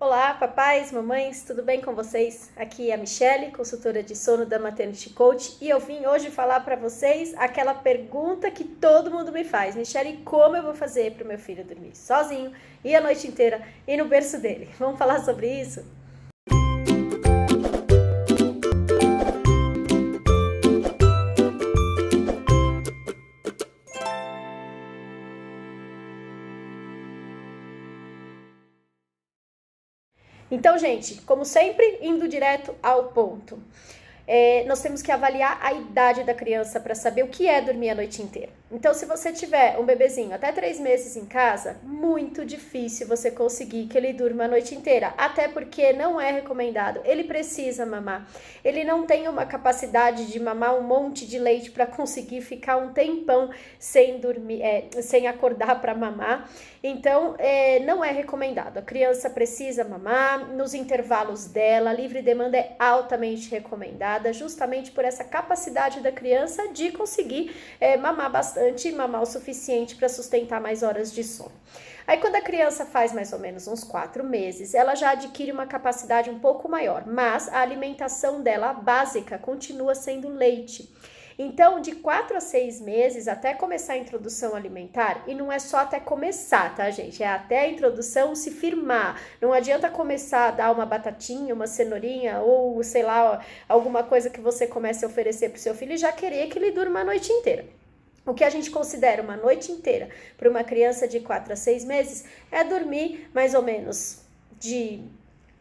Olá, papais, mamães, tudo bem com vocês? Aqui é a Michele, consultora de sono da Maternity Coach, e eu vim hoje falar para vocês aquela pergunta que todo mundo me faz. Michele, como eu vou fazer para o meu filho dormir sozinho e a noite inteira e no berço dele? Vamos falar sobre isso? Então, gente, como sempre, indo direto ao ponto. Nós temos que avaliar a idade da criança para saber o que é dormir a noite inteira. Então, se você tiver um bebezinho até 3 meses em casa, muito difícil você conseguir que ele durma a noite inteira, até porque não é recomendado, ele precisa mamar. Ele não tem uma capacidade de mamar um monte de leite para conseguir ficar um tempão sem dormir, sem acordar para mamar. Então, não é recomendado. A criança precisa mamar nos intervalos dela, a livre demanda é altamente recomendada, justamente por essa capacidade da criança de conseguir mamar bastante e mamar o suficiente para sustentar mais horas de sono. Aí, quando a criança faz mais ou menos uns 4 meses, ela já adquire uma capacidade um pouco maior, mas a alimentação dela, a básica, continua sendo leite. Então, de 4 a 6 meses, até começar a introdução alimentar, e não é só até começar, tá, gente? É até a introdução se firmar. Não adianta começar a dar uma batatinha, uma cenourinha, ou, sei lá, alguma coisa que você comece a oferecer pro seu filho e já querer que ele durma a noite inteira. O que a gente considera uma noite inteira para uma criança de 4 a 6 meses é dormir mais ou menos de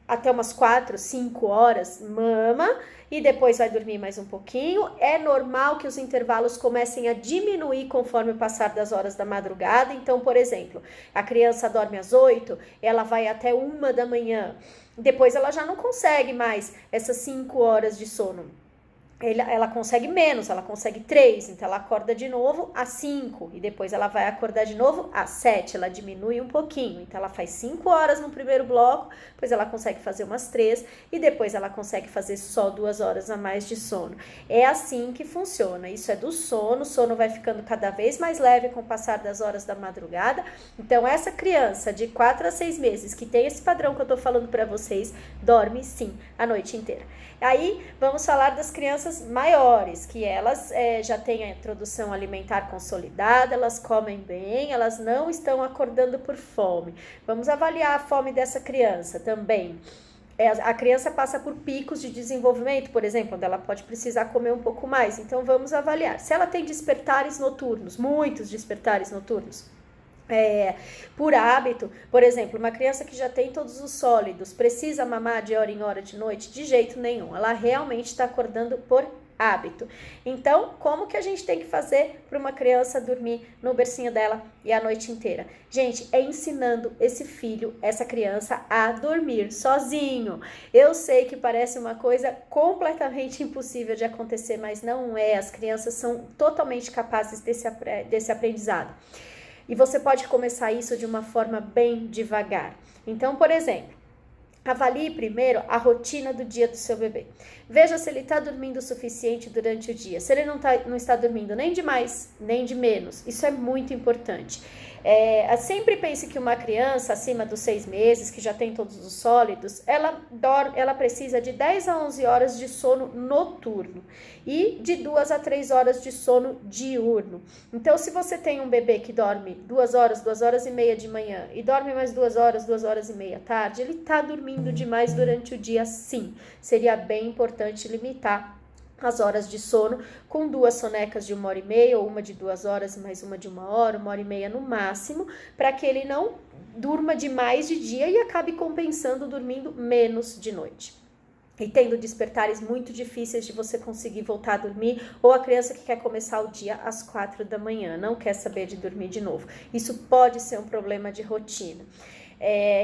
até umas 4, 5 horas, mama, e depois vai dormir mais um pouquinho. É normal que os intervalos comecem a diminuir conforme o passar das horas da madrugada. Então, por exemplo, a criança dorme às 8, ela vai até 1 da manhã. Depois ela já não consegue mais essas 5 horas de sono. Ela consegue menos, ela consegue 3, então ela acorda de novo às 5 e depois ela vai acordar de novo às 7, ela diminui um pouquinho, então ela faz 5 horas no primeiro bloco, depois ela consegue fazer umas 3 e depois ela consegue fazer só 2 horas a mais de sono. É assim que funciona, isso é do sono, o sono vai ficando cada vez mais leve com o passar das horas da madrugada. Então essa criança de 4 a 6 meses que tem esse padrão que eu tô falando para vocês, dorme sim a noite inteira. Aí vamos falar das crianças maiores, que elas já têm a introdução alimentar consolidada, elas comem bem, elas não estão acordando por fome. Vamos avaliar a fome dessa criança também. A criança passa por picos de desenvolvimento, por exemplo, onde ela pode precisar comer um pouco mais. Então vamos avaliar. Se ela tem despertares noturnos, muitos despertares noturnos, por hábito, por exemplo, uma criança que já tem todos os sólidos, precisa mamar de hora em hora de noite? De jeito nenhum, ela realmente está acordando por hábito. Então, como que a gente tem que fazer para uma criança dormir no bercinho dela e a noite inteira? Gente, é ensinando esse filho, essa criança a dormir sozinho. Eu sei que parece uma coisa completamente impossível de acontecer, mas não é. As crianças são totalmente capazes desse aprendizado. E você pode começar isso de uma forma bem devagar. Então, por exemplo, avalie primeiro a rotina do dia do seu bebê. Veja se ele está dormindo o suficiente durante o dia. Se ele não está dormindo nem de mais, nem de menos. Isso é muito importante. Sempre pense que uma criança acima dos 6 meses, que já tem todos os sólidos, ela precisa de 10 a 11 horas de sono noturno e de 2 a 3 horas de sono diurno. Então, se você tem um bebê que dorme 2 horas, 2 horas e meia de manhã e dorme mais 2 horas, 2 horas e meia à tarde, ele está dormindo demais durante o dia, sim. Seria bem importante limitar as horas de sono com 2 sonecas de 1h30 ou uma de 2 horas mais uma de 1 hora, 1h30 no máximo, para que ele não durma demais de dia e acabe compensando dormindo menos de noite. E tendo despertares muito difíceis de você conseguir voltar a dormir, ou a criança que quer começar o dia às 4 da manhã, não quer saber de dormir de novo. Isso pode ser um problema de rotina.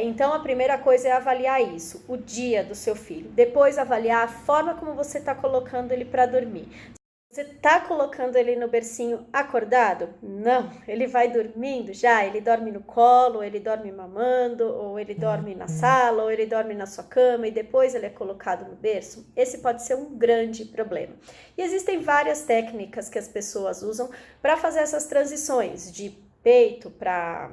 Então, a primeira coisa é avaliar isso, o dia do seu filho. Depois, avaliar a forma como você está colocando ele para dormir. Você está colocando ele no bercinho acordado? Não, ele vai dormindo já, ele dorme no colo, ele dorme mamando, ou ele dorme na sala, ou ele dorme na sua cama e depois ele é colocado no berço. Esse pode ser um grande problema. E existem várias técnicas que as pessoas usam para fazer essas transições de peito para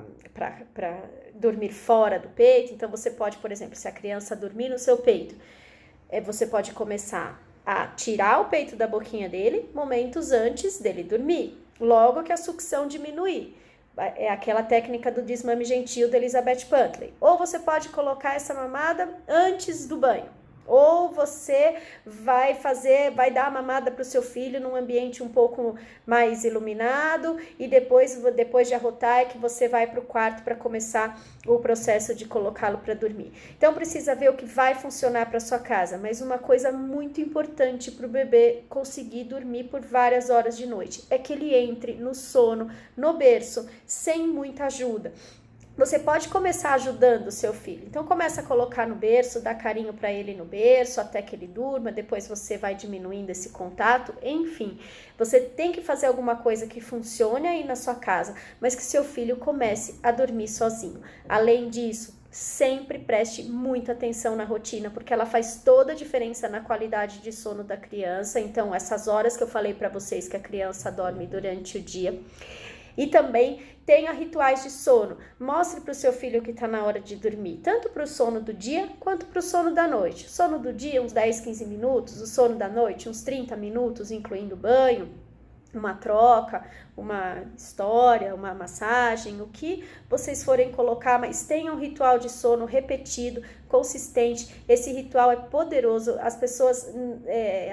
dormir fora do peito. Então, você pode, por exemplo, se a criança dormir no seu peito, você pode começar a tirar o peito da boquinha dele momentos antes dele dormir, logo que a sucção diminuir. É aquela técnica do desmame gentil da Elizabeth Puntley. Ou você pode colocar essa mamada antes do banho. Ou você vai dar a mamada para o seu filho num ambiente um pouco mais iluminado e depois de arrotar é que você vai para o quarto para começar o processo de colocá-lo para dormir. Então precisa ver o que vai funcionar para sua casa, mas uma coisa muito importante para o bebê conseguir dormir por várias horas de noite é que ele entre no sono, no berço, sem muita ajuda. Você pode começar ajudando o seu filho. Então, começa a colocar no berço, dá carinho para ele no berço, até que ele durma. Depois você vai diminuindo esse contato. Enfim, você tem que fazer alguma coisa que funcione aí na sua casa, mas que seu filho comece a dormir sozinho. Além disso, sempre preste muita atenção na rotina, porque ela faz toda a diferença na qualidade de sono da criança. Então, essas horas que eu falei para vocês que a criança dorme durante o dia. E também tenha rituais de sono. Mostre para o seu filho que está na hora de dormir, tanto para o sono do dia quanto para o sono da noite. O sono do dia, uns 10, 15 minutos. O sono da noite, uns 30 minutos, incluindo banho, uma troca, uma história, uma massagem, o que vocês forem colocar, mas tenha um ritual de sono repetido, consistente. Esse ritual é poderoso, as pessoas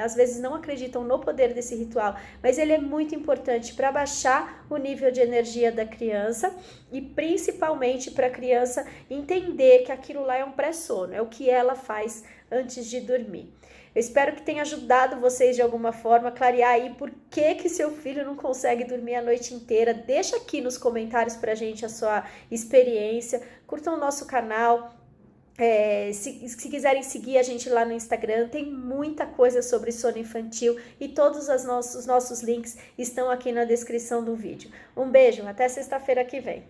às vezes não acreditam no poder desse ritual, mas ele é muito importante para baixar o nível de energia da criança e principalmente para a criança entender que aquilo lá é um pré-sono, é o que ela faz antes de dormir. Eu espero que tenha ajudado vocês de alguma forma a clarear aí por que seu filho não consegue dormir a noite inteira. Deixa aqui nos comentários pra gente a sua experiência. Curtam o nosso canal. Se quiserem seguir a gente lá no Instagram, tem muita coisa sobre sono infantil e todos os nossos links estão aqui na descrição do vídeo. Um beijo, até sexta-feira que vem.